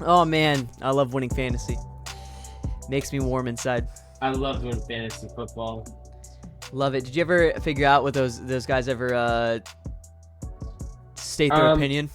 Oh man, I love winning fantasy. Makes me warm inside. I love doing fantasy football. Love it. Did you ever figure out what those guys ever state their Um, opinion?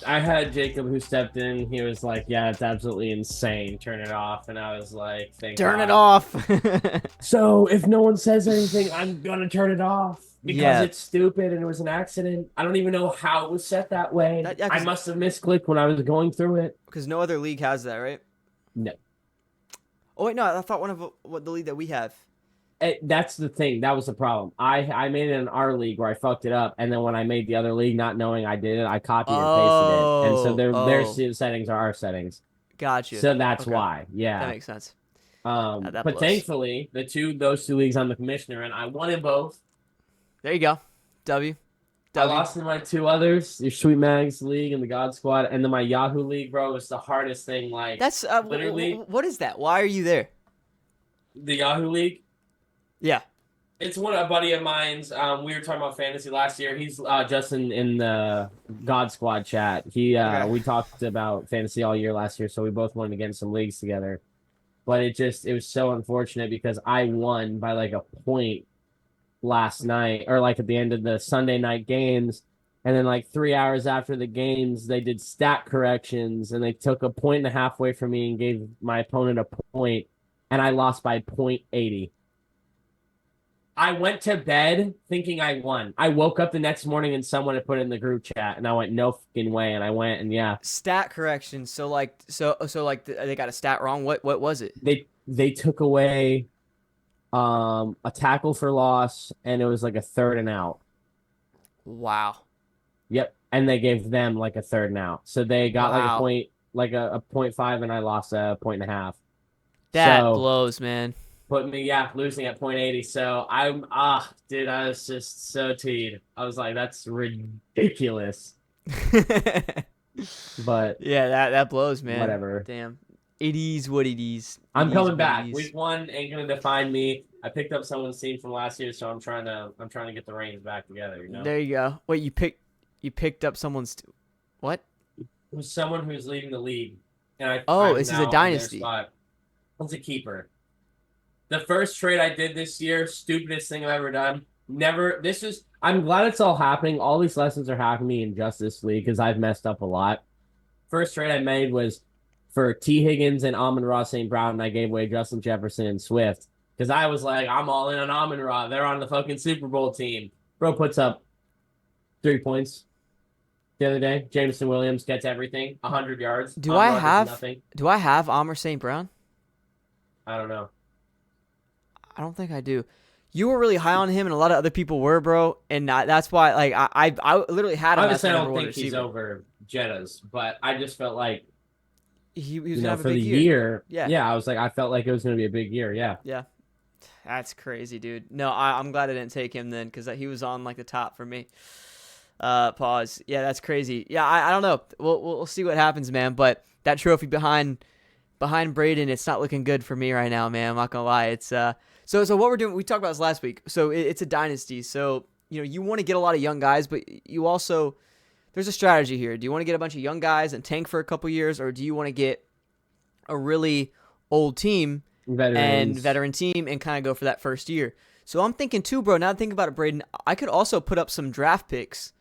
I had Jacob who stepped in. He was like, "Yeah, it's absolutely insane. Turn it off." And I was like, "Thank Turn it God." off. So if no one says anything, I'm gonna turn it off because Yeah, it's stupid and it was an accident. I don't even know how it was set that way. yeah, I must have misclicked when I was going through it. because no other league has that, right? No, Oh wait, no, I thought one of what the league that we have. that's the thing. That was the problem. I made it in our league where I fucked it up, and then when I made the other league, not knowing I did it, I copied and pasted it, and so their Oh, settings are our settings. got you. So that's Okay, why. that Yeah. makes sense. That But blows. thankfully, those two leagues I'm the commissioner in, I won in both. There you go. W. I W. lost in my two others, your Sweet Mags League and the God Squad, and then my Yahoo League, bro, was the hardest thing. Like, That's literally, what is that? Why are you there? the Yahoo League. Yeah. It's a buddy of mine's. We were talking about fantasy last year. He's just in the God Squad chat. Okay. We talked about fantasy all year last year, so we both wanted to get in some leagues together. But it was so unfortunate because I won by like a point last night, or like at the end of the Sunday night games. And then like 3 hours after the games, they did stat corrections and they took a point and a half away from me and gave my opponent a point, and I lost by point 80. I went to bed thinking I won. I woke up the next morning and someone had put it in the group chat, and I went, no fucking way. And I went, and yeah, Stat correction. So they got a stat wrong. What was it? they took away a tackle for loss, and it was like a third and out. Wow. Yep. And they gave them like a third and out. So they got like a Wow. point, like a 0.5, and I lost a point and a half. That So blows, man. put me, yeah, losing at point 80. So dude, I was just so teed. I was like, that's ridiculous. But Yeah, that blows, man. whatever. Damn. It is what it is. It I'm is coming what it back. is. Week one ain't gonna define me. I picked up someone's team from last year, so I'm trying to get the reins back together, you know? There you go. Wait, you picked up someone's what? It was someone who's leaving the league. And Oh, I'm this is a now in their dynasty. spot. It's a keeper. The first trade I did this year, stupidest thing I've ever done. Never. I'm glad it's all happening. All these lessons are happening in just this league because I've messed up a lot. First trade I made was for T. Higgins and Amon-Ra St. Brown, and I gave away Justin Jefferson and Swift because I was like, I'm all in on Amon-Ra. They're on the fucking Super Bowl team. Bro puts up 3 points the other day. Jameson Williams gets everything, 100 yards. Do I Amon-Ra does have nothing. do I have Amr St. Brown? I don't know. I don't think I do. You were really high on him, and a lot of other people were, bro. And that's why, like, I literally had him as Obviously, my I number don't one think he's receiver. over Jetta's, but I just felt like, He was gonna have a for big the year. year, Yeah, yeah, I felt like it was going to be a big year. Yeah. yeah. That's crazy, dude. No, I'm glad I didn't take him then because he was on like the top for me. Pause. Yeah, that's crazy. Yeah, I don't know. We'll see what happens, man. But that trophy behind Brayden, it's not looking good for me right now, man. I'm not gonna lie. It's so what we're doing. We talked about this last week. So it's a dynasty. So you want to get a lot of young guys, but you also there's a strategy here. Do you want to get a bunch of young guys and tank for a couple years, or do you want to get a really old team and Veterans. veteran team and kind of go for that first year? So I'm thinking too, bro. Now that I think about it, Brayden, I could also put up some draft picks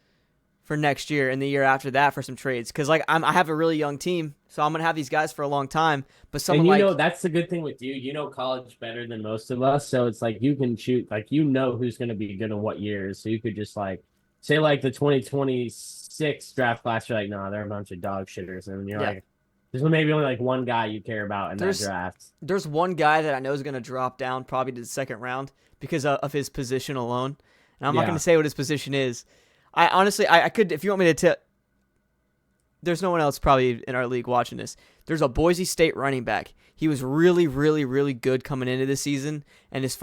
for next year and the year after that for some trades because like I have a really young team, so I'm gonna have these guys for a long time. But And someone like that's the good thing with you. You know college better than most of us. So it's like you can shoot, like, who's going to be good in what years. So you could just like say, like, the 2026 draft class, you're like, no, they're a bunch of dog shitters. And you're yeah, like, there's maybe only like one guy you care about in that there's draft. there's one guy that I know is gonna drop down probably to the second round because of his position alone, and I'm not Yeah. gonna say what his position is. I honestly, I could if you want me to tell. There's no one else probably in our league watching this. There's a Boise State running back. He was really, really, really good coming into this season, and his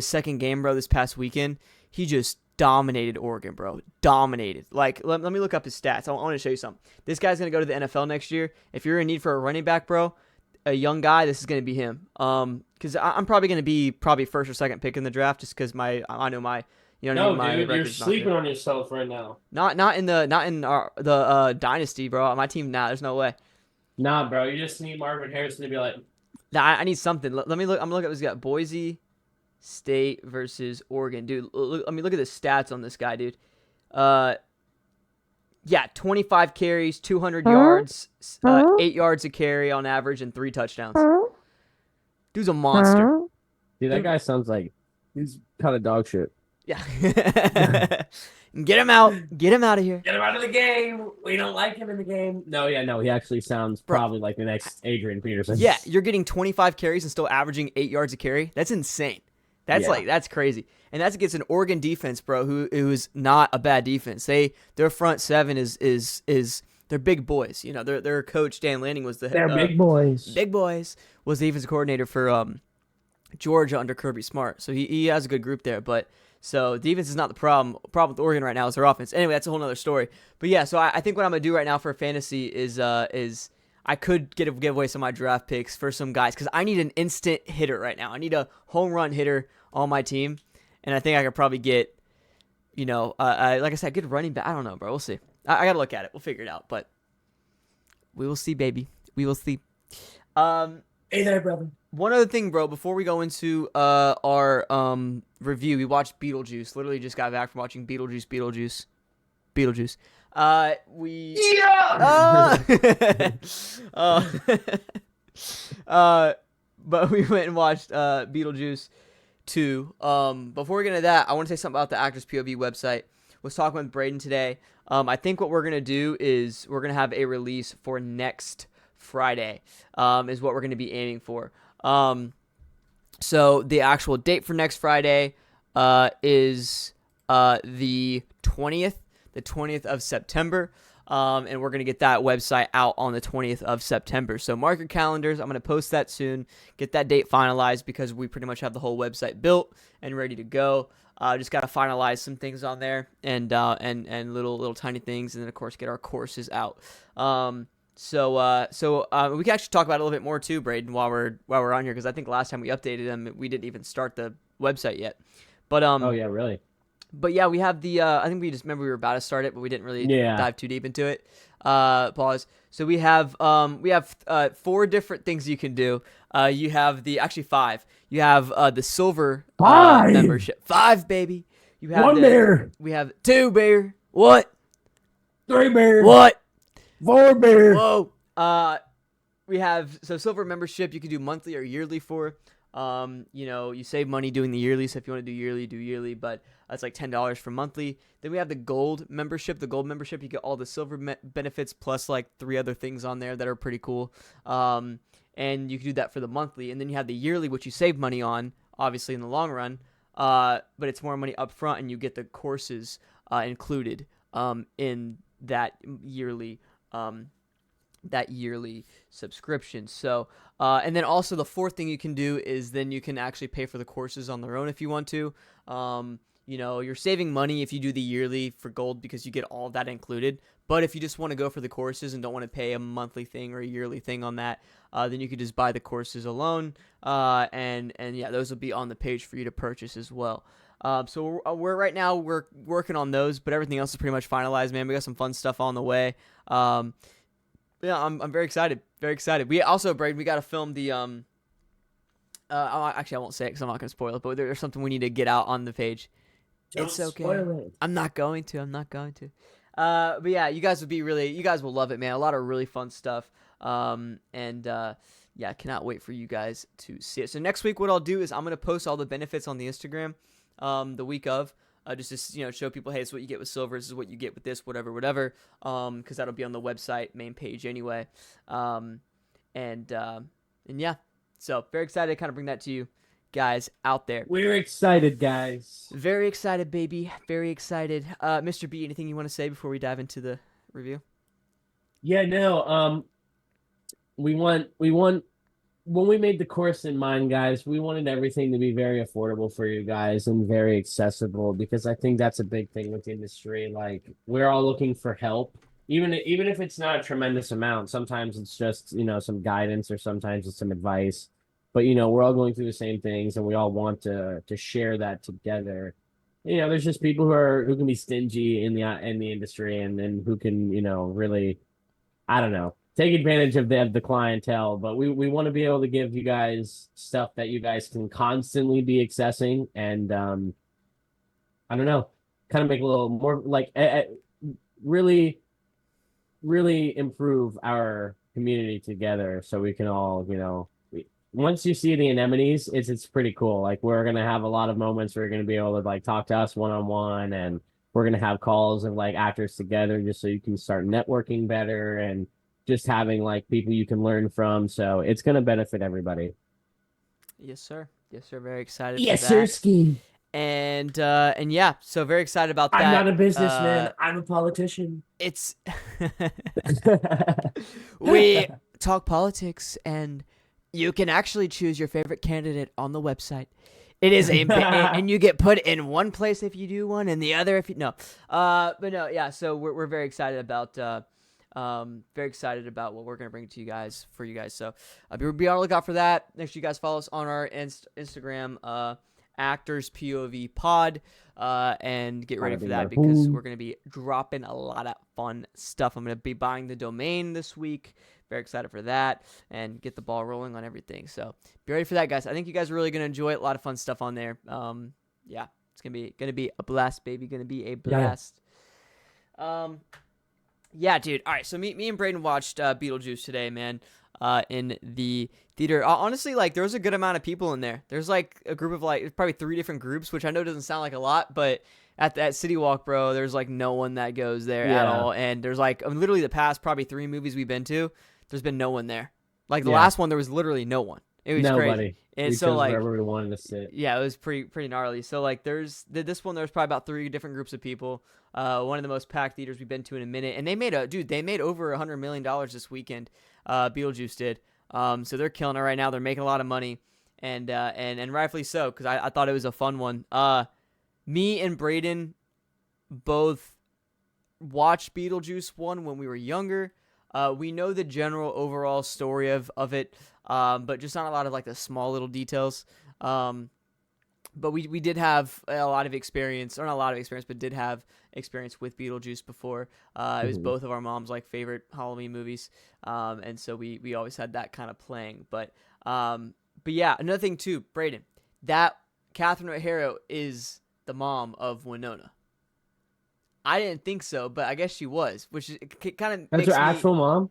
second game, bro, this past weekend, he just dominated Oregon, bro. Dominated. Like, let me look up his stats. I want to show you something. This guy's gonna go to the NFL next year. If you're in need for a running back, bro, a young guy, this is gonna be him. Because I'm probably gonna be first or second pick in the draft, just because I know my No, my dude, you're record's not good. sleeping on yourself right now. Not in the dynasty, bro. My team, nah, there's no way. Nah, bro, you just need Marvin Harrison to be like, Nah, I need something. Let me look. I'm gonna look at this guy. Boise State versus Oregon, dude. Let me look at the stats on this guy, dude. Uh, yeah, 25 carries, 200 yards, 8 yards a carry on average, and 3 touchdowns. Dude's a monster. dude, that Dude, guy sounds like he's kind of dog shit. yeah. Get him out. Get him out of here, Get him out of the game. We don't like him in the game. No, yeah, no, he actually sounds bro. probably like the next Adrian Peterson. Yeah, you're getting 25 carries and still averaging 8 yards a carry. That's insane. That's crazy. And that's against an Oregon defense, bro, who's not a bad defense. Their front seven is they're big boys. You know, their coach Dan Lanning was the They're big boys. Big boys was the defensive coordinator for Georgia under Kirby Smart. So he has a good group there, but so defense is not the problem. Problem with Oregon right now is their offense. Anyway, that's a whole nother story. But yeah, so I think what I'm gonna do right now for fantasy is I could give away some of my draft picks for some guys because I need an instant hitter right now. I need a home run hitter on my team, and I think I could probably get, like I said, good running back. I don't know, bro. We'll see. I gotta look at it. We'll figure it out, but we will see, baby. We will see. Hey there, brother. One other thing, bro, before we go into our review, we watched Beetlejuice. Literally just got back from watching Beetlejuice. But we went and watched Beetlejuice 2. Before we get into that, I want to say something about the Actors POV website. Was talking with Brayden today. I think what we're gonna do is we're gonna have a release for next Friday. Is what we're gonna be aiming for. So the actual date for next Friday is the 20th of September. And we're going to get that website out on the 20th of September. So mark your calendars. I'm going to post that soon. Get that date finalized because we pretty much have the whole website built and ready to go. Just got to finalize some things on there and little tiny things, and then of course get our courses out. So we can actually talk about it a little bit more too, Brayden, while we're on here, because I think last time we updated them, we didn't even start the website yet. But oh yeah, really? But yeah, we have the. I think we just remember we were about to start it, but we didn't really dive too deep into it. Pause. So we have 4 different things you can do. You have actually 5. You have the silver 5 membership. 5, baby. You have 1 bear. We have 2 bear. What? 3 bear. What? 4 bear. Whoa. We have silver membership. You can do monthly or yearly for. You save money doing the yearly. So if you want to do yearly, do yearly. But that's like $10 for monthly. Then we have the gold membership. The gold membership, you get all the silver benefits plus like 3 other things on there that are pretty cool. And you can do that for the monthly. And then you have the yearly, which you save money on, obviously in the long run. But it's more money up front, and you get the courses included in that yearly subscription. So and then also the 4th thing you can do is then you can actually pay for the courses on their own if you want to. You're saving money if you do the yearly for gold because you get all of that included. But if you just want to go for the courses and don't want to pay a monthly thing or a yearly thing on that, then you could just buy the courses alone. And yeah, those will be on the page for you to purchase as well. So we're right now we're working on those, but everything else is pretty much finalized, man. We got some fun stuff on the way. Yeah, I'm very excited. Very excited. We also, Brayden, we got to film the actually I won't say it because I'm not gonna spoil it, but there's something we need to get out on the page. It's okay. Spoil it. I'm not going to. But yeah, you guys will love it, man. A lot of really fun stuff. Yeah, I cannot wait for you guys to see it. So next week, what I'll do is I'm gonna post all the benefits on the Instagram, the week of. Just to show people, hey, this is what you get with silver. This is what you get with this, whatever. Because that'll be on the website main page anyway. And yeah, so very excited to kind of bring that to you guys out there. We're excited, guys. Very excited, baby. Very excited. Mr. B, anything you want to say before we dive into the review? Yeah, no. We want when we made the course in mind, guys, we wanted everything to be very affordable for you guys and very accessible, because I think that's a big thing with the industry. Like, we're all looking for help, even if it's not a tremendous amount. Sometimes it's just, some guidance, or sometimes it's some advice. But, we're all going through the same things, and we all want to share that together. There's just people who can be stingy in the industry, and who can, really, I don't know, take advantage of the clientele, but we want to be able to give you guys stuff that you guys can constantly be accessing, and I don't know, kind of make a little more like really really improve our community together, so we can all, once you see the anemones, it's pretty cool. Like, we're gonna have a lot of moments where you're gonna be able to like talk to us one on one, and we're gonna have calls of like actors together just so you can start networking better and just having like people you can learn from. So it's gonna benefit everybody. Yes, sir. Yes, sir. Very excited for Yes, sir, that. ski. And yeah, so very excited about I'm not that. a businessman. I'm a politician. It's we talk politics, and you can actually choose your favorite candidate on the website. It is and you get put in one place if you do one, and the other if you no. But no, yeah. So we're very excited about what we're gonna bring to you guys for you guys. So be on the lookout for that. Make sure you guys follow us on our Instagram. Actors POV pod, and get ready for that because we're going to be dropping a lot of fun stuff. I'm going to be buying the domain this week. Very excited for that and get the ball rolling on everything. So be ready for that, guys. I think you guys are really going to enjoy it. A lot of fun stuff on there. Yeah, it's going to be a blast, baby. Going to be a blast. Yeah, dude. All right. So me and Brayden watched Beetlejuice today, man. In the theater. Honestly, like, there was a good amount of people in there. There's like a group of like probably 3 different groups, which I know doesn't sound like a lot, but at that City Walk, bro, there's like no one that goes there at all. And there's like, I mean, literally the past probably 3 movies we've been to, there's been no one there. Like the last one, there was literally no one. It was crazy. And because so like wherever we wanted to sit. Yeah, it was pretty gnarly. So like there's this one, there's probably about 3 different groups of people. One of the most packed theaters we've been to in a minute, and they made over $100 million this weekend. Beetlejuice did. So they're killing it right now. They're making a lot of money, and rightfully so, because I thought it was a fun one. Me and Brayden both watched Beetlejuice 1 when we were younger. We know the general overall story of it, but just not a lot of like the small little details. But we did have a lot of experience, or not a lot of experience, but did have experience with Beetlejuice before. It was both of our moms' like favorite Halloween movies, and so we always had that kind of playing. But yeah, another thing too, Brayden, that Catherine O'Hara is the mom of Winona. I didn't think so, but I guess she was, which kind of That's her actual mom.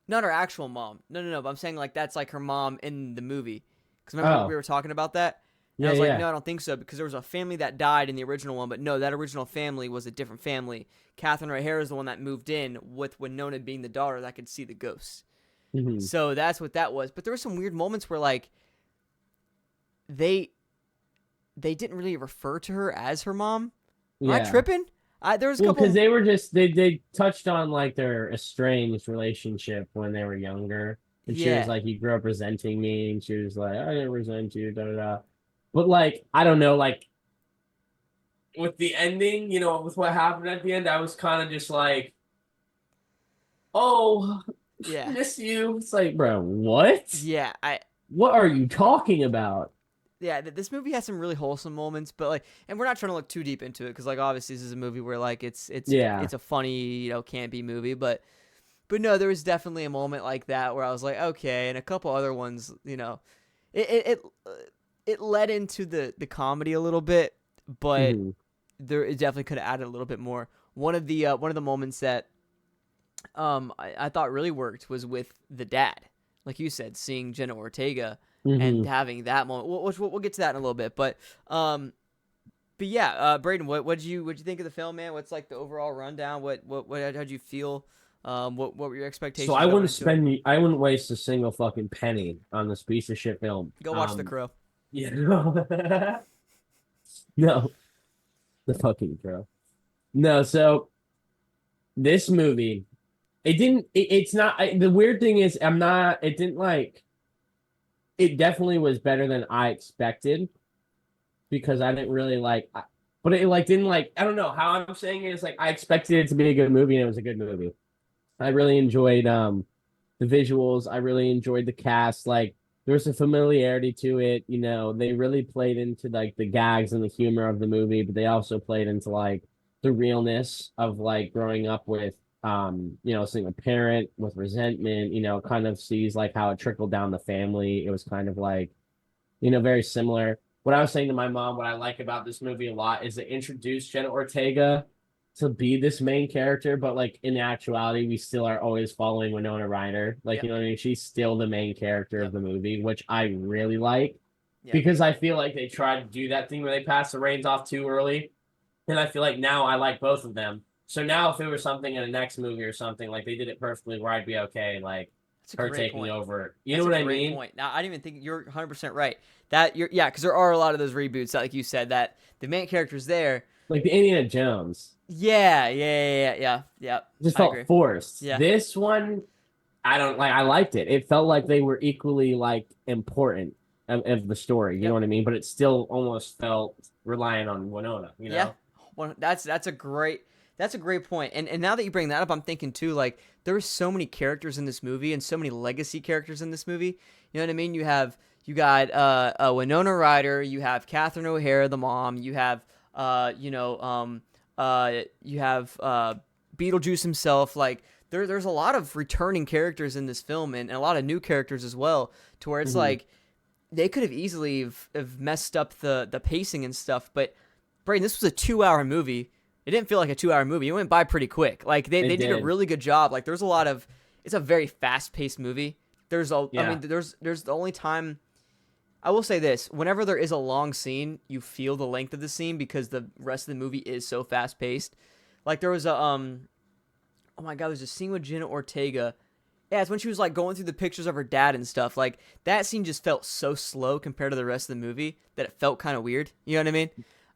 Not her actual mom. No. But I'm saying like that's like her mom in the movie. Because remember we were talking about that. And I was like, no, I don't think so, because there was a family that died in the original one, but no, that original family was a different family. Catherine O'Hara is the one that moved in with Winona being the daughter that could see the ghosts. Mm-hmm. So that's what that was. But there were some weird moments where like they didn't really refer to her as her mom. Am I tripping? There was a couple, because they were just they touched on like their estranged relationship when they were younger, and she was like, "You grew up resenting me," and she was like, "I didn't resent you." Da da da. But like, I don't know, like with the ending, with what happened at the end, I was kind of just like, "Oh, yeah, miss you." It's like, bro, what? Yeah, what are you talking about? Yeah, this movie has some really wholesome moments, but like, and we're not trying to look too deep into it because like obviously this is a movie where like it's a funny campy movie, but no, there was definitely a moment like that where I was like, okay, and a couple other ones, it led into the comedy a little bit, but it definitely could have added a little bit more. One of the moments that I thought really worked was with the dad, like you said, seeing Jenna Ortega and having that moment. Which we'll get to that in a little bit, but yeah, Brayden, what'd you think of the film, man? What's like the overall rundown? How'd you feel? What were your expectations? So I wouldn't waste a single fucking penny on this piece of shit film. Go watch The Crow. Yeah, no. No. The fucking Crow. No, so this movie, it's not, the weird thing is, it definitely was better than I expected, because I didn't really but it didn't I don't know how I'm saying it is, I expected it to be a good movie, and it was a good movie. I really enjoyed the visuals. I really enjoyed the cast. There was a familiarity to it. They really played into the gags and the humor of the movie, but they also played into the realness of growing up with seeing a parent with resentment, kind of sees like how it trickled down the family. It was kind of like, very similar. What I was saying to my mom, what I like about this movie a lot is it introduced Jenna Ortega to be this main character, but like in actuality, we still are always following Winona Ryder. Like, Yep. you know what I mean? She's still the main character of Yep. the movie, which I really like Yep. because I feel like they tried to do that thing where they pass the reins off too early. And I feel like now I like both of them. So now if it was something in the next movie or something, like they did it perfectly where I'd be okay, like That's a her great taking point. over. You know That's a what I great mean? point. Now, I didn't even think you're 100% right. Yeah, because there are a lot of those reboots that, like you said, that the main character's there. Like the Indiana Jones. Yeah. Just I felt agree. forced. Yeah, This one, I don't like. I liked it. It felt like they were equally like important of the story. You know yep, what I mean? But it still almost felt reliant on Winona. You yeah. know? Well, that's a great point. And now that you bring that up, I'm thinking too. Like there are so many characters in this movie and so many legacy characters in this movie. You know what I mean? You got Winona Ryder. You have Catherine O'Hara, the mom. You have you have Beetlejuice himself. Like there's a lot of returning characters in this film and a lot of new characters as well. To where it's Mm-hmm. like they could have easily have messed up the pacing and stuff. But Brayden, this was a 2 hour movie. It didn't feel like a 2 hour movie. It went by pretty quick. Like It they did a did. really good job. Like there's a lot of it's a very fast paced movie. I Yeah. mean there's the only time I will say this, whenever there is a long scene, you feel the length of the scene because the rest of the movie is so fast paced. Like there was a oh my god, there's a scene with Jenna Ortega. Yeah, it's when she was like going through the pictures of her dad and stuff. Like that scene just felt so slow compared to the rest of the movie that it felt kind of weird. You know what I mean?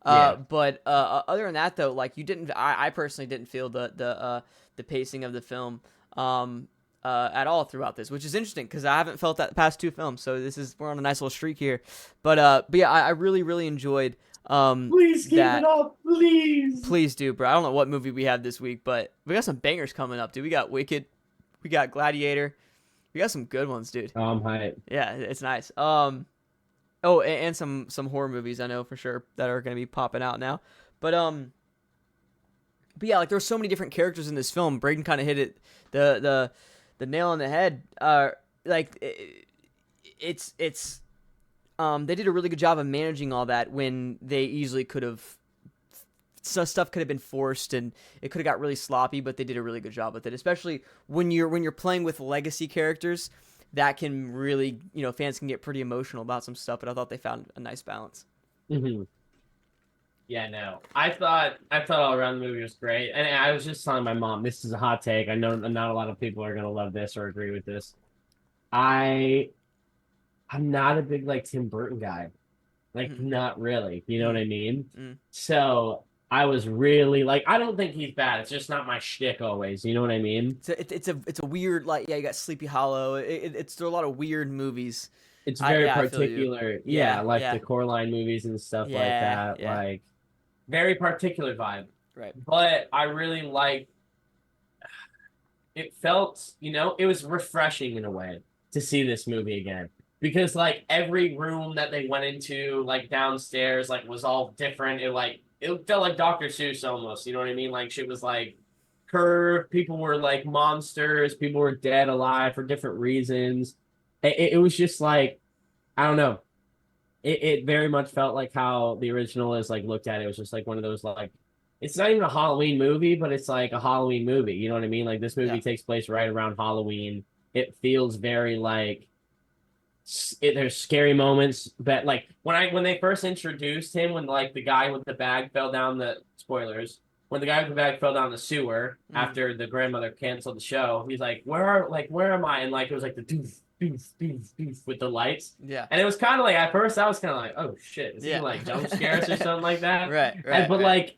Yeah. But other than that though, like you didn't. I personally didn't feel the pacing of the film at all throughout this, which is interesting because I haven't felt that the past two films. So we're on a nice little streak here. But yeah, I really enjoyed Please keep it that. up, please. Please do, bro. I don't know what movie we have this week, but we got some bangers coming up, dude. We got Wicked, we got Gladiator, we got some good ones, dude. Hi. Yeah, it's nice. Oh, and some horror movies I know for sure that are gonna be popping out now. But but yeah, like there's so many different characters in this film. Brayden kind of hit it the nail on the head. Like it's they did a really good job of managing all that when they easily could have. Some stuff could have been forced and it could have got really sloppy, but they did a really good job with it. Especially when you're playing with legacy characters, that can really fans can get pretty emotional about some stuff. But I thought they found a nice balance. Mm-hmm. Yeah, no. I thought all around the movie was great. And I was just telling my mom, this is a hot take. I know not a lot of people are gonna love this or agree with this. I I'm not a big like Tim Burton guy. Like Mm-hmm. not really. You know what I mean? Mm-hmm. So I was really like I don't think he's bad. It's just not my shtick always. You know what I mean? It's a weird, like, yeah, you got Sleepy Hollow. There are a lot of weird movies. It's very I feel you. particular. Yeah, Yeah, like yeah, the Coraline movies and stuff like yeah, that. yeah. Like very particular vibe. Right. But I really like it felt, it was refreshing in a way to see this movie again. Because like every room that they went into, like downstairs, like was all different. It felt like Dr. Seuss almost, you know what I mean? Like shit was like curved, people were like monsters, people were dead, alive for different reasons. It was just like, I don't know. It very much felt like how the original is like looked at. It was just like one of those like it's not even a Halloween movie, but it's like a Halloween movie. You know what I mean? Like this movie Yeah. takes place right around Halloween. It feels very like there's scary moments, but like when they first introduced him, when like the guy with the bag fell down the spoilers, when the guy with the bag fell down the sewer Mm. after the grandmother canceled the show, he's like, where am I? And like it was like the doof doof doof doof with the lights. Yeah. And it was kind of like at first I was kind of like, oh shit, is he Yeah. like jump scares or something like that? But Right. like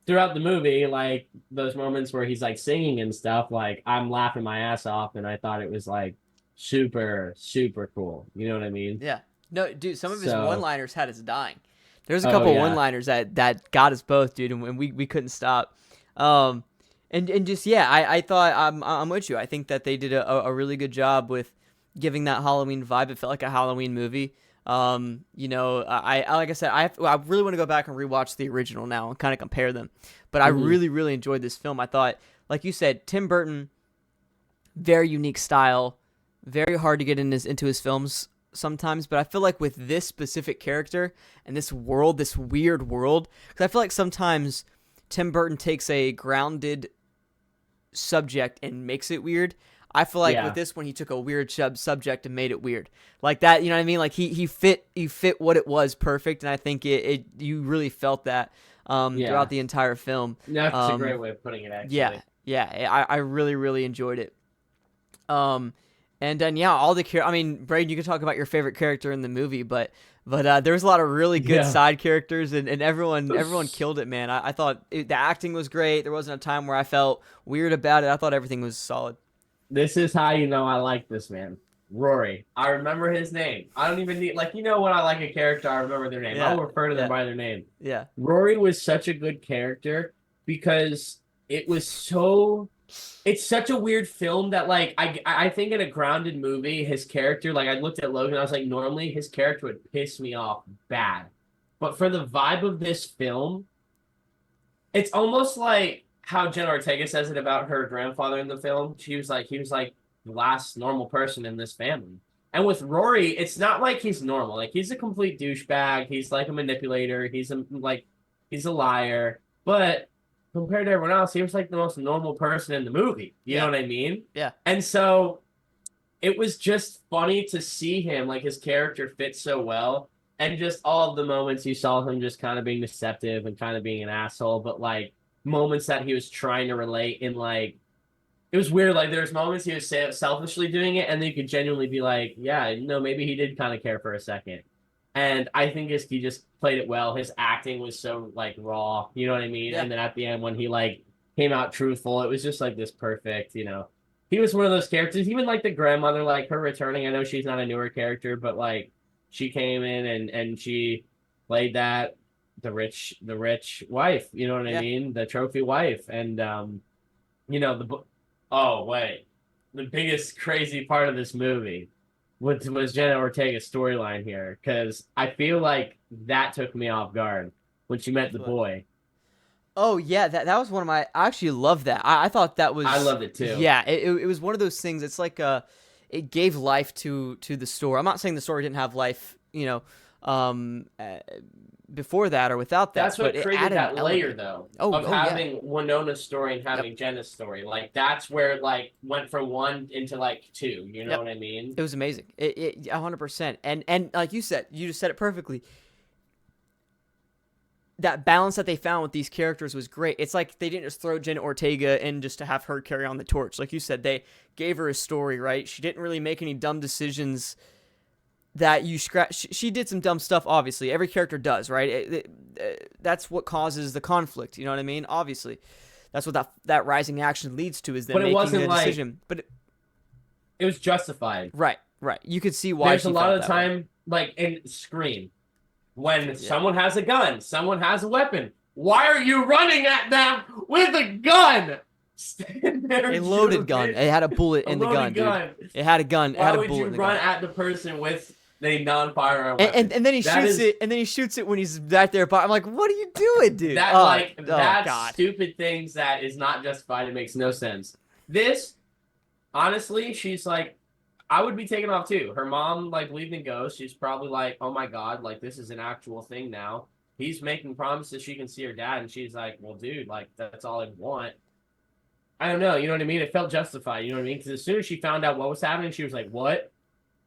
throughout the movie, like those moments where he's like singing and stuff, like I'm laughing my ass off, and I thought it was like super super cool. You know what I mean? Yeah. No, dude, some of his So, one-liners had us dying. There's a oh couple yeah, one-liners that got us both, dude, and we couldn't stop. Um, and just yeah, I thought I'm with you. I think that they did a really good job with giving that Halloween vibe. It felt like a Halloween movie. I like I said, I really want to go back and rewatch the original now and kind of compare them. But I mm-hmm. really enjoyed this film. I thought like you said, Tim Burton, very unique style, very hard to get into his films sometimes. But I feel like with this specific character and this world, this weird world, because I feel like sometimes Tim Burton takes a grounded subject and makes it weird. I feel like with this one, he took a weird subject and made it weird, like that. You know what I mean? Like he fit what it was perfect, and I think you really felt that throughout the entire film. That's a great way of putting it. Actually, I really enjoyed it. And then all the I mean, Brayden, you could talk about your favorite character in the movie, but there's a lot of really good side characters, and everyone killed it, man. I thought the acting was great. There wasn't a time where I felt weird about it. I thought everything was solid. This is how you know I like this man. Rory. I remember his name. I don't even need, like, when I like a character, I remember their name. I'll refer to them by their name. Yeah. Rory was such a good character because it's such a weird film that, like, I think in a grounded movie, his character, like, I looked at Logan, I was like, normally his character would piss me off bad. But for the vibe of this film, it's almost like how Jenna Ortega says it about her grandfather in the film. He was like the last normal person in this family. And with Rory, it's not like he's normal. Like, he's a complete douchebag. He's like a manipulator. He's a liar. But compared to everyone else, he was like the most normal person in the movie. You know what I mean? Yeah. And so it was just funny to see him, like, his character fit so well. And just all of the moments you saw him just kind of being deceptive and kind of being an asshole, but, like, moments that he was trying to relate in, like, it was weird. Like, there's moments he was selfishly doing it, and then you could genuinely be like, yeah, maybe he did kind of care for a second. And I think he just played it well. His acting was so, like, raw, you know what I mean? Yeah. And then at the end, when he, like, came out truthful, it was just, like, this perfect, He was one of those characters, even, like, the grandmother, like, her returning. I know she's not a newer character, but, like, she came in and she played that the rich wife, you know what I mean? The trophy wife. And the biggest crazy part of this movie was Jenna Ortega's storyline here, because I feel like that took me off guard when she met the boy. Oh yeah, that was one of my. I actually loved that. I thought that was. I loved it too. Yeah, it was one of those things. It's like it gave life to the story. I'm not saying the story didn't have life, before that or without that. That's what created that layer, though, of having Winona's story and having Jenna's story. Like, that's where it, like, went from 1 into, like, 2. You know what I mean? It was amazing. It 100%. And like you said, you just said it perfectly. That balance that they found with these characters was great. It's like they didn't just throw Jenna Ortega in just to have her carry on the torch. Like you said, they gave her a story, right? She didn't really make any dumb decisions that you scratch. She did some dumb stuff, obviously. Every character does, right? That's what causes the conflict. You know what I mean? Obviously, that's what that rising action leads to, is them making a decision. But it was justified. Right. You could see why. There's a lot of the time, like in Scream, when someone has a gun, someone has a weapon. Why are you running at them with a gun? A loaded gun. It had a bullet in the gun, dude. It had a gun. It had a bullet in the gun. Why would you run at the person with a non-firearm weapon? And then he shoots it. And then he shoots it when he's back there. But I'm like, what are you doing, dude? That's stupid things that is not justified. It makes no sense. This, honestly, she's like, I would be taken off too. Her mom, like, believed in ghosts. She's probably like, oh my God, like, this is an actual thing now. He's making promises she can see her dad, and she's like, well, dude, like, that's all I want. I don't know, you know what I mean? It felt justified, you know what I mean? Because as soon as she found out what was happening, she was like, what?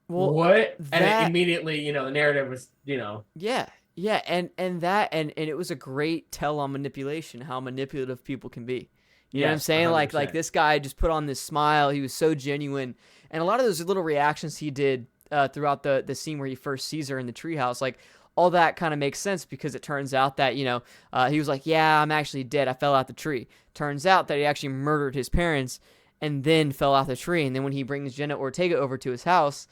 Well, what? And it immediately, the narrative was, Yeah, and it was a great tell on manipulation, how manipulative people can be. You know what I'm saying? 100%. Like this guy just put on this smile. He was so genuine. And a lot of those little reactions he did throughout the scene where he first sees her in the treehouse, like, all that kind of makes sense, because it turns out that, he was like, yeah, I'm actually dead. I fell out the tree. Turns out that he actually murdered his parents and then fell out the tree. And then when he brings Jenna Ortega over to his house,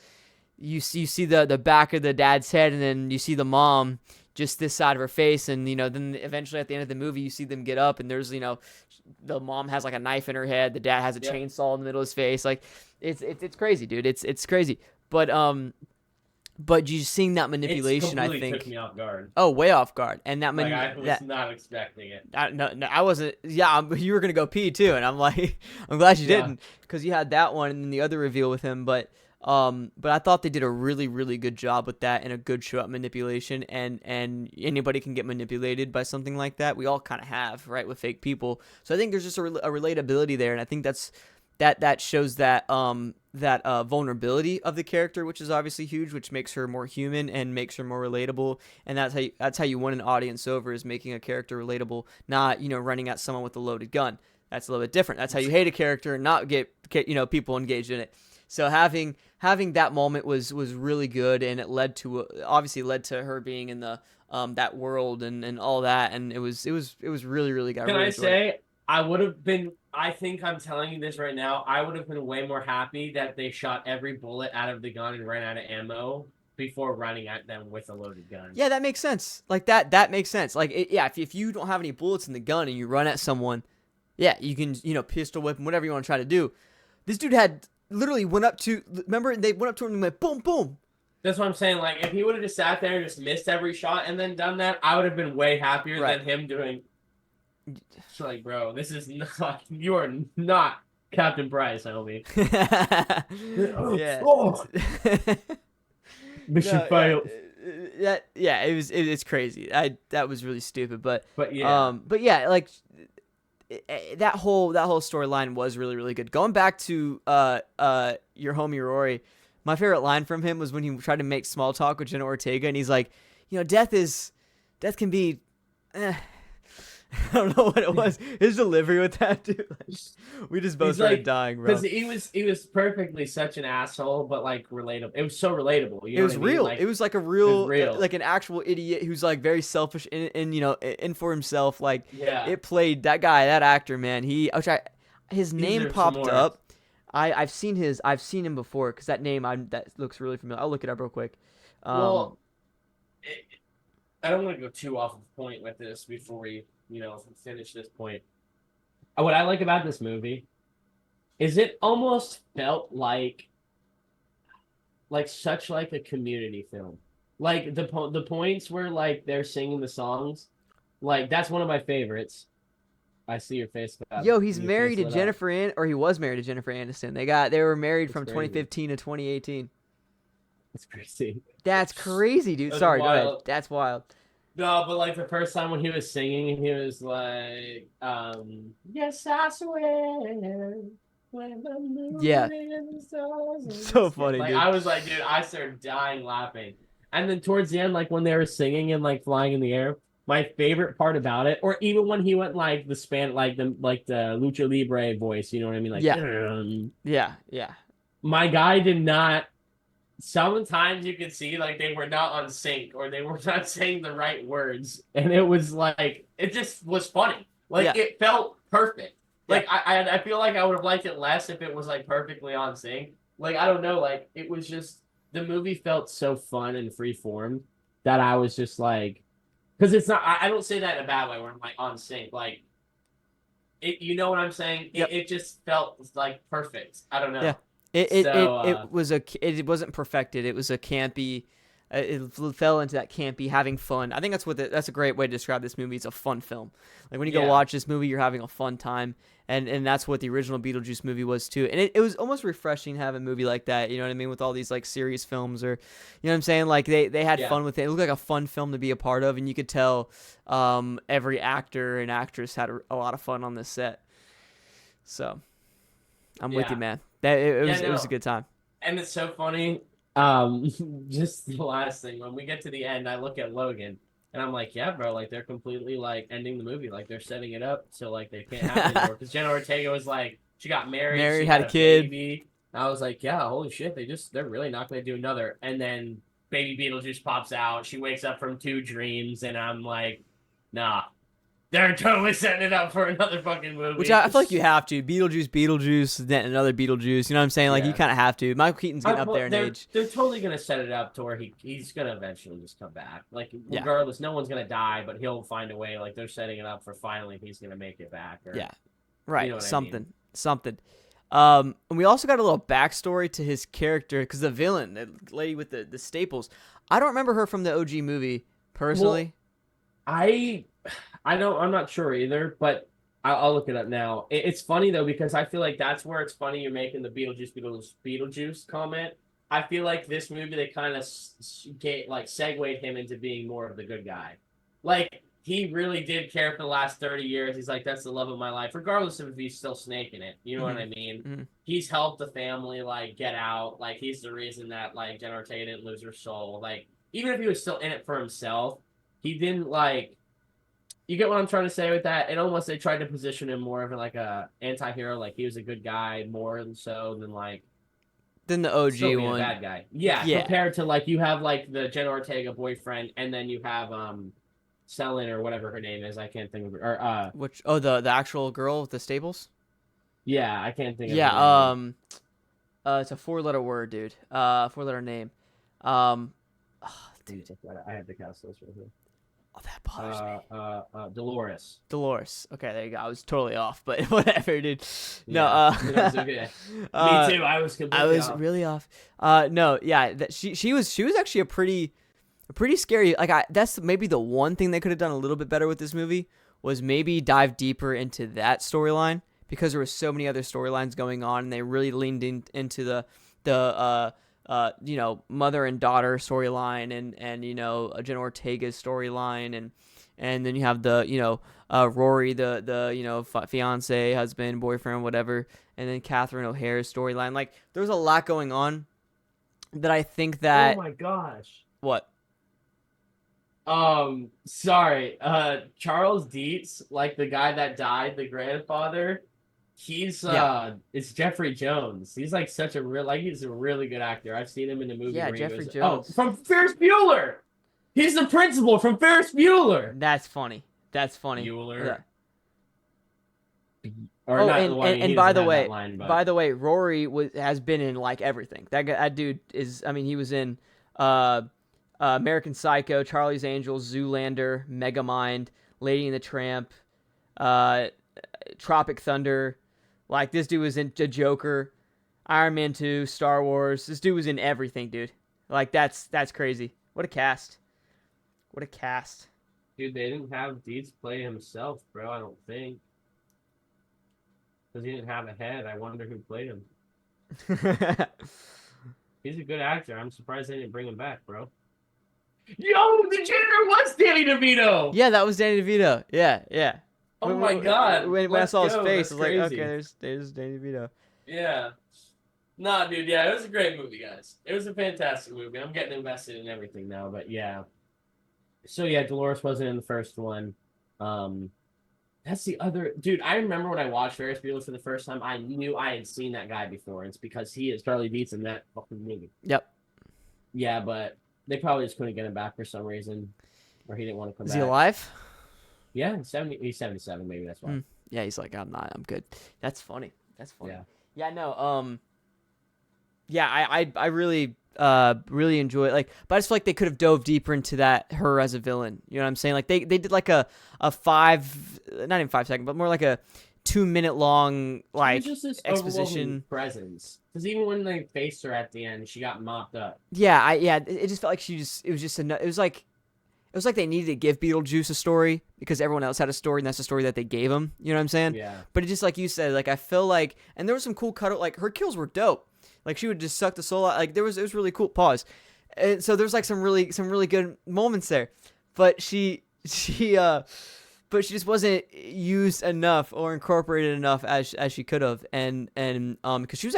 you see the back of the dad's head, and then you see the mom just this side of her face. And, then eventually at the end of the movie, you see them get up, and there's, the mom has like a knife in her head. The dad has a chainsaw in the middle of his face. Like, it's crazy, dude. It's crazy. But, But you seeing that It manipulation, I completely took think. me off guard. Oh, way off guard, and Like I was not expecting it. no, I wasn't. Yeah, you were gonna go pee too, and I'm like, I'm glad you Yeah. didn't, because you had that one and then the other reveal with him. But I thought they did a really, really good job with that and a good show up manipulation. And anybody can get manipulated by something like that. We all kind of have, right, with fake people. So I think there's just a relatability there, and I think that shows that vulnerability of the character, which is obviously huge, which makes her more human and makes her more relatable. And that's how you win an audience over, is making a character relatable, not running at someone with a loaded gun. That's a little bit different. That's how you hate a character and not get people engaged in it. So having that moment was really good, and it obviously led to her being in the that world and all that, and it was really, really good. Can really I enjoyed it. say I would have been? I think I'm telling you this right now. I would have been way more happy that they shot every bullet out of the gun and ran out of ammo before running at them with a loaded gun. Yeah, that makes sense. Like that makes sense. Like if you don't have any bullets in the gun and you run at someone, yeah, you can pistol whip them, whatever you want to try to do. This dude had literally went up to, remember, they went up to him and went boom boom. That's what I'm saying. Like if he would have just sat there and just missed every shot and then done that, I would have been way happier Right. than him doing. It's like, bro, this is not. You are not Captain Price, homie. Yeah. Oh. Mission failed. It's crazy. That was really stupid, but yeah, like that whole storyline was really, really good. Going back to your homie Rory, my favorite line from him was when he tried to make small talk with Jenna Ortega, and he's like, death can be. I don't know what it was. His delivery with that, dude. We just both started dying, bro. Because he was perfectly such an asshole, but like relatable. It was so relatable. It was real. Like, it was like a real, like an actual idiot who's like very selfish in for himself. Like, it played that guy, that actor, man. His name popped up. I've seen him before, because that name that looks really familiar. I'll look it up real quick. Well, I don't want to go too off of point with this before we finish this point. What I like about this movie is it almost felt like such like a community film. Like the points where like they're singing the songs, like that's one of my favorites. I see your face. Yo, he's married to Jennifer or he was married to Jennifer Aniston. They were married from 2015 to 2018. That's crazy. That's crazy, dude. Sorry, go ahead. That's wild. No, but like the first time when he was singing, he was like, yes, I swear. When the moon so funny, like, dude. I was like, dude, I started dying laughing. And then towards the end, like when they were singing and like flying in the air, my favorite part about it, or even when he went like the Lucha Libre voice, you know what I mean? Like, yeah. My guy did not. Sometimes you could see like they were not on sync or they were not saying the right words, and it was like it just was funny. Like it felt perfect. Like I feel like I would have liked it less if it was like perfectly on sync. Like I don't know, like it was just the movie felt so fun and free formed that I was just like, because it's not. I don't say that in a bad way where I'm like on sync. Like it, you know what I'm saying? It just felt like perfect. I don't know. Yeah. It wasn't perfected. It was a campy. It fell into that campy, having fun. I think that's a great way to describe this movie. It's a fun film. Like when you go watch this movie, you're having a fun time, and that's what the original Beetlejuice movie was too. And it was almost refreshing to have a movie like that. You know what I mean? With all these like serious films, or you know what I'm saying? Like they had fun with it. It looked like a fun film to be a part of, and you could tell every actor and actress had a lot of fun on this set. So I'm with you, man. It was a good time. And it's so funny. Just the last thing, when we get to the end, I look at Logan and I'm like, yeah, bro, like they're completely like ending the movie. Like they're setting it up so like they can't have it anymore. Because Jenna Ortega was like, she got married, had a kid. Baby. I was like, yeah, holy shit, they're really not going to do another. And then baby Beetlejuice pops out. She wakes up from 2 dreams, and I'm like, nah. They're totally setting it up for another fucking movie. Which I feel like you have to. Beetlejuice, then another Beetlejuice. You know what I'm saying? Like, you kind of have to. Michael Keaton's getting up there in age. They're totally going to set it up to where he's going to eventually just come back. Like, regardless, no one's going to die, but he'll find a way. Like, they're setting it up for finally he's going to make it back. Or, right. You know Something. And we also got a little backstory to his character because the villain, the lady with the staples, I don't remember her from the OG movie personally. Well, I don't. I'm not sure either, but I'll look it up now. It's funny though because I feel like that's where it's funny you're making the Beetlejuice comment. I feel like this movie they kind of segued him into being more of the good guy. Like he really did care for the last 30 years. He's like, that's the love of my life, regardless of if he's still snaking it. You know what I mean? Mm-hmm. He's helped the family like get out. Like he's the reason that like Jenna Ortega didn't lose her soul. Like even if he was still in it for himself, he didn't like. You get what I'm trying to say with that? It almost they tried to position him more of like a anti-hero, like he was a good guy more so than like Then the OG still being one, a bad guy. Yeah, compared to like you have like the Jenna Ortega boyfriend, and then you have Selin or whatever her name is. I can't think of her. Or which the actual girl with the staples. yeah, I can't think of Yeah, her name. it's a 4-letter word, dude. 4-letter name. Dude, I have the cast list right here. oh, that bothers me. Dolores. Dolores. Okay, there you go. I was totally off, but whatever, dude. No, Yeah, no, it's okay. Me too. I was completely off. Really off. No, yeah, she was actually a pretty scary. Like that's maybe the one thing they could have done a little bit better with this movie was maybe dive deeper into that storyline because there was so many other storylines going on and they really leaned into the mother and daughter storyline and Jenna Ortega's storyline and then you have the Rory the fiance, husband, boyfriend, whatever, and then Catherine O'Hara's storyline. Like there's a lot going on that I think that. Oh my gosh. What? Sorry. Charles Dietz, like the guy that died, the grandfather. It's Jeffrey Jones. He's like he's a really good actor. I've seen him in the movie. Yeah, Jeffrey Jones. Oh, from Ferris Bueller. He's the principal from Ferris Bueller. That's funny. Bueller. Yeah. Or oh, not and by the way, Rory has been in like everything. That dude is. I mean, he was in American Psycho, Charlie's Angels, Zoolander, Megamind, Lady and the Tramp, Tropic Thunder. Like this dude was in The Joker, Iron Man 2, Star Wars. This dude was in everything, dude. Like that's crazy. What a cast. Dude, they didn't have Dietz play himself, bro. I don't think. Because he didn't have a head. I wonder who played him. He's a good actor. I'm surprised they didn't bring him back, bro. Yo, the janitor was Danny DeVito. Yeah, that was Danny DeVito. Yeah. Oh my god! When I saw his face, I was like, crazy. okay, there's Danny DeVito. Yeah. Nah, dude. Yeah, it was a great movie, guys. It was a fantastic movie. I'm getting invested in everything now, but yeah. So yeah, Dolores wasn't in the first one. That's the other dude. I remember when I watched Ferris Bueller for the first time, I knew I had seen that guy before. It's because he is Charlie Dietz in that fucking movie. Yep. Yeah, but they probably just couldn't get him back for some reason, or he didn't want to come back. Is he alive? Yeah, he's 77. Maybe that's why. Yeah, he's like, I'm not. I'm good. That's funny. Yeah. Yeah. No. Yeah. I really enjoy it. Like, but I just feel like they could have dove deeper into her as a villain. You know what I'm saying? Like they did like a 5, not even 5 second, but more like a 2-minute long like just this exposition presence. Because even when they faced her at the end, she got mopped up. Yeah. It just felt like it was like they needed to give Beetlejuice a story because everyone else had a story, and that's the story that they gave him. You know what I'm saying? Yeah. But it just like you said, like I feel like, and there was some cool like her kills were dope. Like she would just suck the soul out. Like it was really cool. Pause. And so there's like some really good moments there, but she just wasn't used enough or incorporated enough as she could have, and because she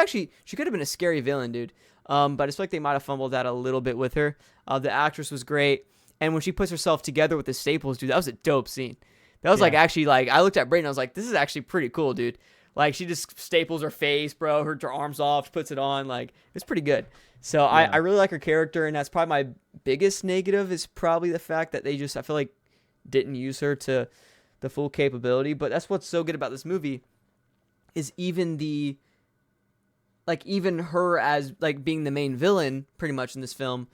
could have been a scary villain, dude. But I just feel like they might have fumbled that a little bit with her. The actress was great. And when she puts herself together with the staples, dude, that was a dope scene. That was like actually like I looked at Brayden, I was like, this is actually pretty cool, dude. Like she just staples her face, bro, her arms off, puts it on, like it's pretty good. So yeah. I really like her character, and that's probably my biggest negative is probably the fact that they just I feel like didn't use her to the full capability. But that's what's so good about this movie is even her as like being the main villain pretty much in this film.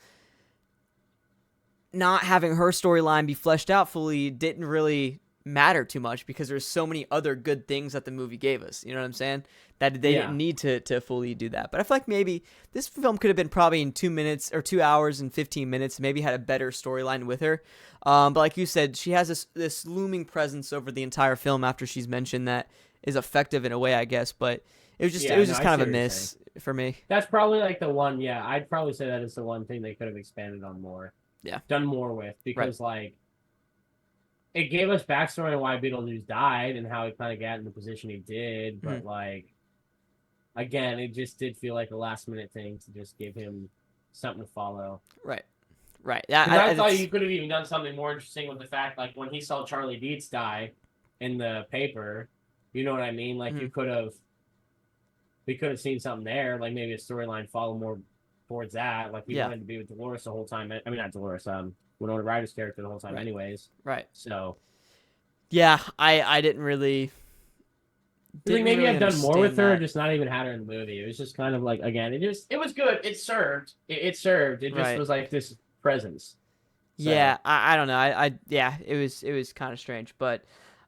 Not having her storyline be fleshed out fully didn't really matter too much because there's so many other good things that the movie gave us. You know what I'm saying? That they didn't need to fully do that. But I feel like maybe this film could have been probably in 2 minutes or 2 hours and 15 minutes, maybe had a better storyline with her. But like you said, she has this looming presence over the entire film after she's mentioned that is effective in a way, I guess. But it was just kind of a miss for me. That's probably like the one. Yeah, I'd probably say that is the one thing they could have expanded on more. Yeah, done more with, because like it gave us backstory on why Beetlejuice died and how he kind of got in the position he did. But like, again, it just did feel like a last minute thing to just give him something to follow. Right. Yeah, I thought you could have even done something more interesting with the fact, like when he saw Charlie Dietz die in the paper, you know what I mean? Like we could have seen something there, like maybe a storyline follow more towards that. Like he wanted to be with Dolores the whole time. I mean, not Dolores, Winona Ryder's character the whole time, anyways. Right. So. Yeah, I didn't really. Maybe really I've done more with her, just not even had her in the movie. It was just kind of like, again, it was good. It served. It served. It just was like this presence. So. Yeah, I don't know. It was kind of strange, but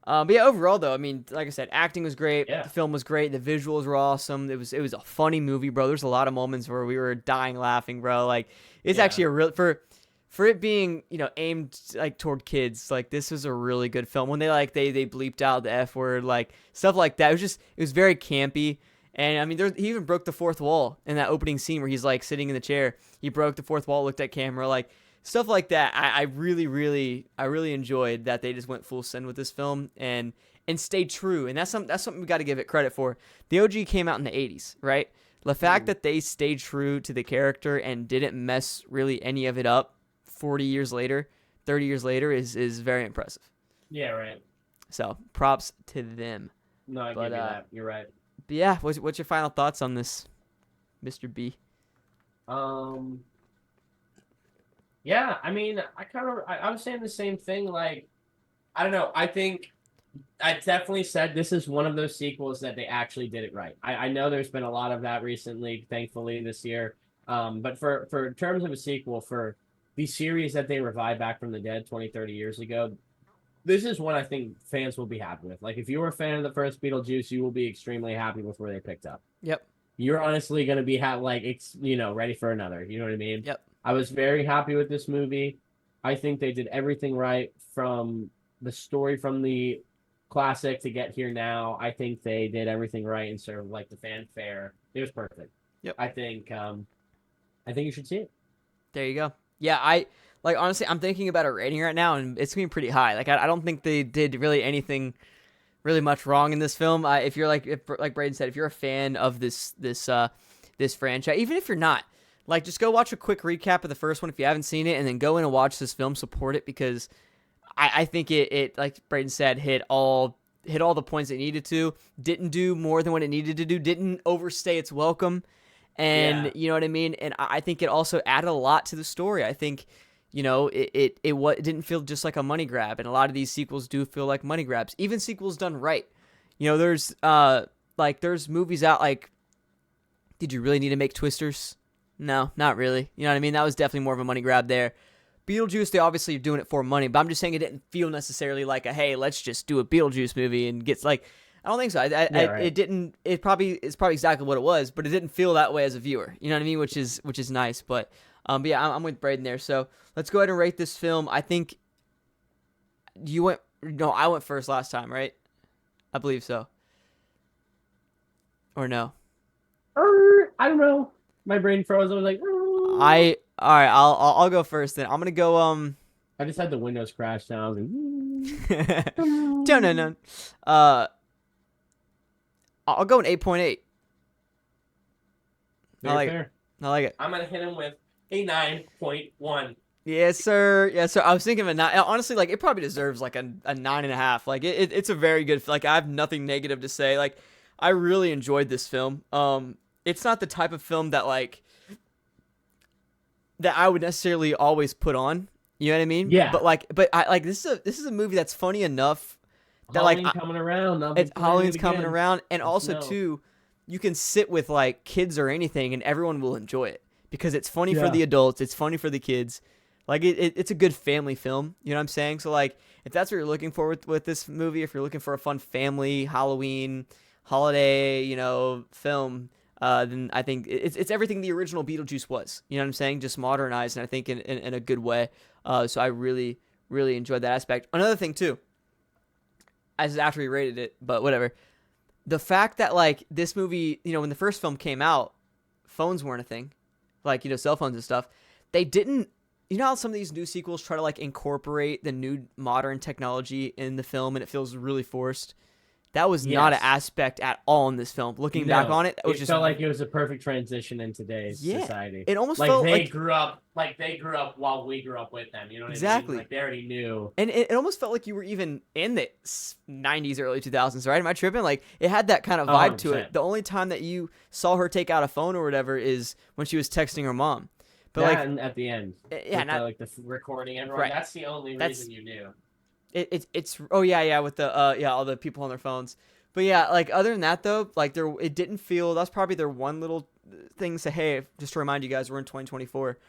yeah, overall though, I mean, like I said, acting was great. Yeah. The film was great. The visuals were awesome. It was a funny movie, bro. There's a lot of moments where we were dying laughing, bro. Like it's actually a real for it being, aimed like toward kids, like this was a really good film. When they bleeped out the F word, like stuff like that. It was very campy. And I mean, he even broke the fourth wall in that opening scene where he's like sitting in the chair. He broke the fourth wall, looked at camera, like stuff like that. I really enjoyed that they just went full send with this film and stayed true. And that's something we got to give it credit for. The OG came out in the 80s, right? The fact that they stayed true to the character and didn't mess really any of it up 40 years later, 30 years later is very impressive. Yeah, right. So props to them. No, I give you that. You're right. But yeah, what's your final thoughts on this, Mr. B? Yeah, I mean, I was saying the same thing. Like, I don't know. I think I definitely said this is one of those sequels that they actually did it right. I know there's been a lot of that recently, thankfully, this year. But for in terms of a sequel, for the series that they revived back from the dead 20, 30 years ago, this is one I think fans will be happy with. Like, if you were a fan of the first Beetlejuice, you will be extremely happy with where they picked up. Yep. You're honestly going to be ready for another. You know what I mean? Yep. I was very happy with this movie. I think they did everything right from the story from the classic to get here now. I think they did everything right and sort of like the fanfare. It was perfect. Yep. I think you should see it. There you go. Yeah, honestly, I'm thinking about a rating right now, and it's gonna be pretty high. Like, I don't think they did really anything really much wrong in this film. If Brayden said, if you're a fan of this franchise, even if you're not, like, just go watch a quick recap of the first one if you haven't seen it, and then go in and watch this film, support it, because I think it like Brayden said, hit all the points it needed to, didn't do more than what it needed to do, didn't overstay its welcome. And you know what I mean? And I think it also added a lot to the story. I think, it didn't feel just like a money grab. And a lot of these sequels do feel like money grabs, even sequels done right. There's movies out like, did you really need to make Twisters? No, not really. You know what I mean? That was definitely more of a money grab there. Beetlejuice, they obviously are doing it for money, but I'm just saying it didn't feel necessarily like hey, let's just do a Beetlejuice movie and gets like, I don't think so. Right. It didn't. It's probably exactly what it was, but it didn't feel that way as a viewer. You know what I mean? Which is nice. But yeah, I'm with Brayden there. So let's go ahead and rate this film. I think I went first last time, right? I believe so. Or no? I don't know. My brain froze. I was like, all right. I'll go first then. I'm gonna go. I just had the windows crash down. I was like, no. I'll go an 8.8. I like it. I'm going to hit him with a 9.1. Yes, sir. I was thinking of a 9. Honestly, like, it probably deserves like a 9.5. Like, it's a very good, like, I have nothing negative to say. Like, I really enjoyed this film. It's not the type of film that, like, that I would necessarily always put on. You know what I mean? Yeah. But I like, this is a movie that's funny enough that, Halloween like, coming around. Halloween's coming around, and also too, you can sit with like kids or anything, and everyone will enjoy it because it's funny for the adults, it's funny for the kids. Like it's a good family film. You know what I'm saying? So like, if that's what you're looking for with this movie, if you're looking for a fun family Halloween holiday, film, then I think it's everything the original Beetlejuice was. You know what I'm saying? Just modernized, and I think in a good way. So I really, really enjoyed that aspect. Another thing too, as after we rated it, but whatever. The fact that like this movie, when the first film came out, phones weren't a thing, like cell phones and stuff. They didn't. How some of these new sequels try to like incorporate the new modern technology in the film, and it feels really forced. That was not an aspect at all in this film. Looking back on it, it felt like it was a perfect transition in today's society. It almost like felt they like grew up, while we grew up with them. You know what exactly. I mean? Like they already knew, and it almost felt like you were even in the 90s, early 2000s, right? Am I tripping? Like it had that kind of vibe 100%. to it. The only time that you saw her take out a phone or whatever is when she was texting her mom. But and at the end, the recording everyone. Right. That's the only reason you knew. It's with the all the people on their phones. But yeah, like other than that though, like it didn't feel, that's probably their one little thing to, hey, just to remind you guys we're in 2024.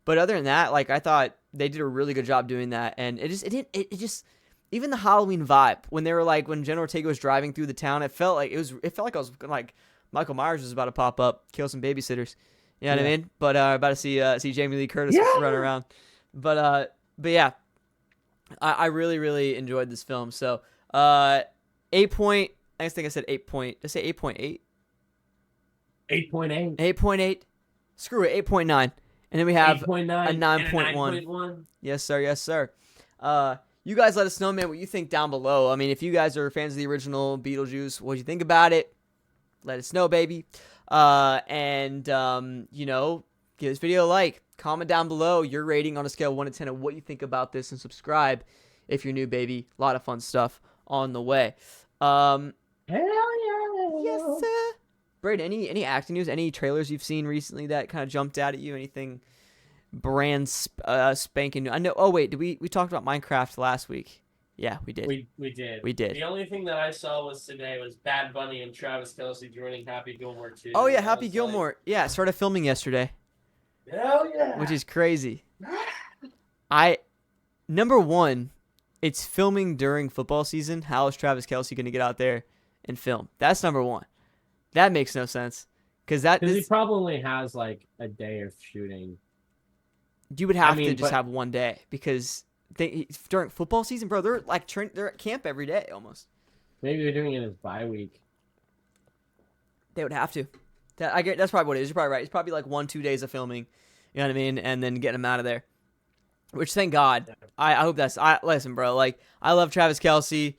But other than that, like I thought they did a really good job doing that, and it just even the Halloween vibe when they were like when Jenna Ortega was driving through the town, it felt like I was like Michael Myers was about to pop up, kill some babysitters. You know what I mean? But about to see Jamie Lee Curtis run around. But yeah, I really, really enjoyed this film. So 8 point. I think I said 8 point. Did I say 8.8? 8.8. 8.8. Screw it. 8.9. And then we have 8.9 a 9.1. Yes, sir. Yes, sir. You guys let us know, man, what you think down below. I mean, if you guys are fans of the original Beetlejuice, what do you think about it? Let us know, baby. And give this video a like. Comment down below your rating on a scale of 1 to 10 of what you think about this, and subscribe if you're new, baby. A lot of fun stuff on the way. Hell yeah. Yes, sir. Brayden, any acting news? Any trailers you've seen recently that kind of jumped out at you? Anything brand spanking new? I know. Oh wait, did we talked about Minecraft last week? Yeah, we did. We did. We did. The only thing that I saw today was Bad Bunny and Travis Kelce joining Happy Gilmore 2. Oh yeah, Happy Gilmore. Yeah, started filming yesterday. Hell yeah. Which is crazy. Number one, it's filming during football season. How is Travis Kelce going to get out there and film? That's number one. That makes no sense. Because he probably has like a day of shooting. You would have to just have one day because during football season, bro, they're like they're at camp every day almost. Maybe they're doing it as bye week. They would have to. That's probably what it is. You're probably right. It's probably like 1-2 days of filming. You know what I mean? And then getting them out of there. Which, thank God. I hope listen, bro. Like, I love Travis Kelce.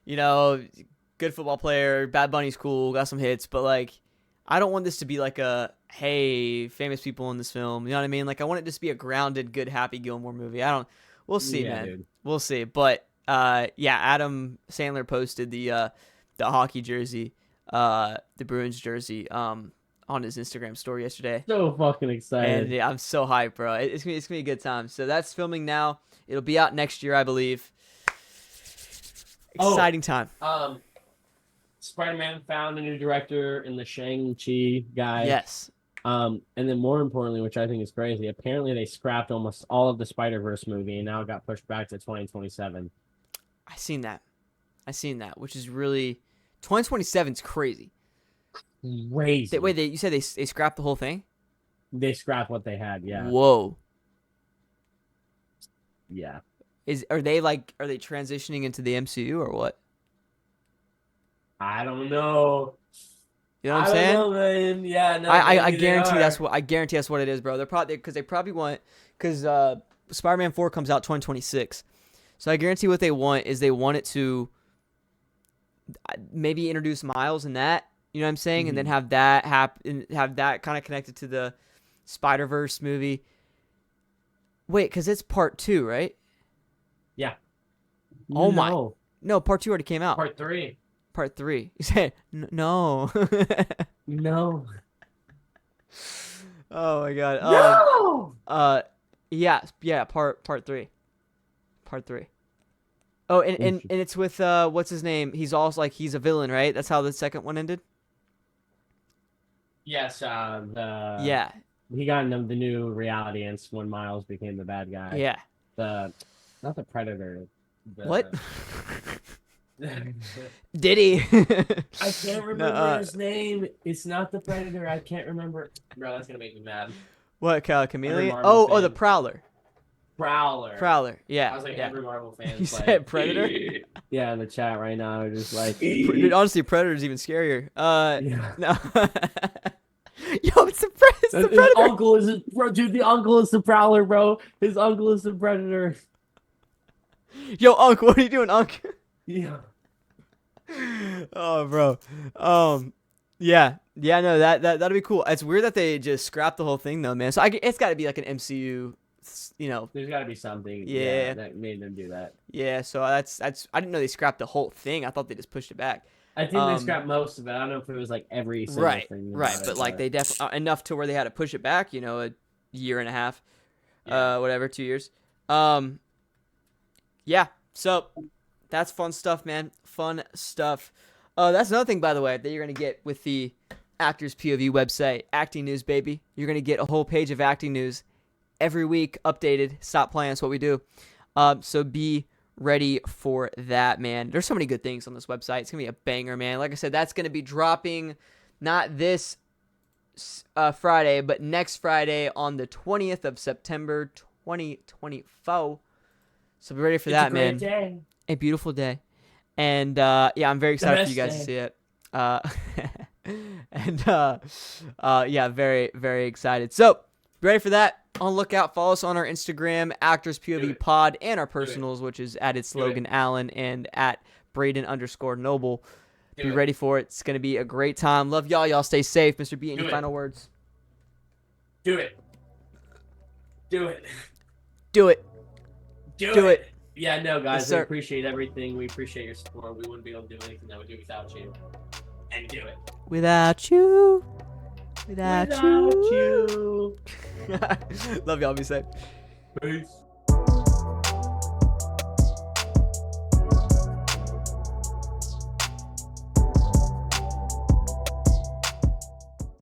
Good football player. Bad Bunny's cool. Got some hits. But, like, I don't want this to be like a, hey, famous people in this film. You know what I mean? Like, I want it to just be a grounded, good, Happy Gilmore movie. We'll see, man. Dude. We'll see. But, Adam Sandler posted the hockey jersey, the Bruins jersey, on his Instagram story yesterday. So fucking excited. And I'm so hyped, bro. It's gonna be a good time. So that's filming now. It'll be out next year, I believe. Exciting time. Spider-Man found a new director in the Shang-Chi guy. Yes. And then more importantly, which I think is crazy, apparently they scrapped almost all of the Spider-Verse movie and now it got pushed back to 2027. I seen that, which is really 2027 is crazy. Crazy. Wait, you said they scrapped the whole thing? They scrapped what they had, yeah. Whoa. Yeah. Are they transitioning into the MCU or what? I don't know. You know what I'm saying? I don't know, man. Yeah, no. I guarantee that's what it is, bro. They're probably want Spider-Man 4 comes out 2026. So I guarantee what they want is they want it to maybe introduce Miles in that. You know what I'm saying? Mm-hmm. And then have that have that kind of connected to the Spider-Verse movie. Wait, because it's part 2, right? Yeah. Oh my. No, part 2 already came out. Part 3. You said no. No. Oh my god. No. Yeah. Part 3. Part 3. Oh, and it's with what's his name? He's also he's a villain, right? That's how the second one ended. Yes. Yeah. He got into the new reality, and when Miles became the bad guy. Yeah. Not the Predator. What? I Diddy. can't remember his name. It's not the Predator. I can't remember. Bro, that's gonna make me mad. What, Every Chameleon? Marvel Oh, the fan. Prowler. Prowler. Prowler. Yeah. I was like, yeah. every Marvel fan. You said Predator? Yeah, in the chat right now, we're just like, Dude, honestly, Predator's even scarier. yeah. No. Yo, it's the His Predator. uncle is dude. The uncle is the Prowler, bro. His uncle is the Predator. Yo, Unc, what are you doing, Unc? Yeah. Oh, bro. Yeah, no, that'll be cool. It's weird that they just scrapped the whole thing, though, man. So it's got to be like an MCU, There's got to be something. Yeah. That made them do that. Yeah, so that's. I didn't know they scrapped the whole thing. I thought they just pushed it back. I think they scrapped most of it. I don't know if it was like every single thing. Right, but like they definitely enough to where they had to push it back. A year and a half, whatever, 2 years. Yeah. So that's fun stuff, man. Fun stuff. That's another thing, by the way, that you're gonna get with the Actors POV website, Acting News, baby. You're gonna get a whole page of acting news every week, updated. Stop playing. That's what we do. So be ready for that, man. There's so many good things on this website. It's gonna be a banger, man. Like I said, that's gonna be dropping not this Friday, but next Friday on the 20th of September, 2024. So be ready for that, man. It's a great day. A beautiful day. And yeah, I'm very excited for you guys to see it. Yeah, very, very excited. So be ready for that. On the lookout. Follow us on our Instagram, Actors POV Pod, and our personals, which is at It's Logan Allen and at Brayden_Noble. Be ready for it. It's gonna be a great time. Love y'all. Y'all stay safe. Mr. B, any final words? Do it. Do it. Do it. Do it. Yeah, no, guys, Yes, we sir. appreciate everything. We appreciate your support. We wouldn't be able to do anything that we do without you. And do it. Without you. Without you. you. Love y'all. Be safe. Peace.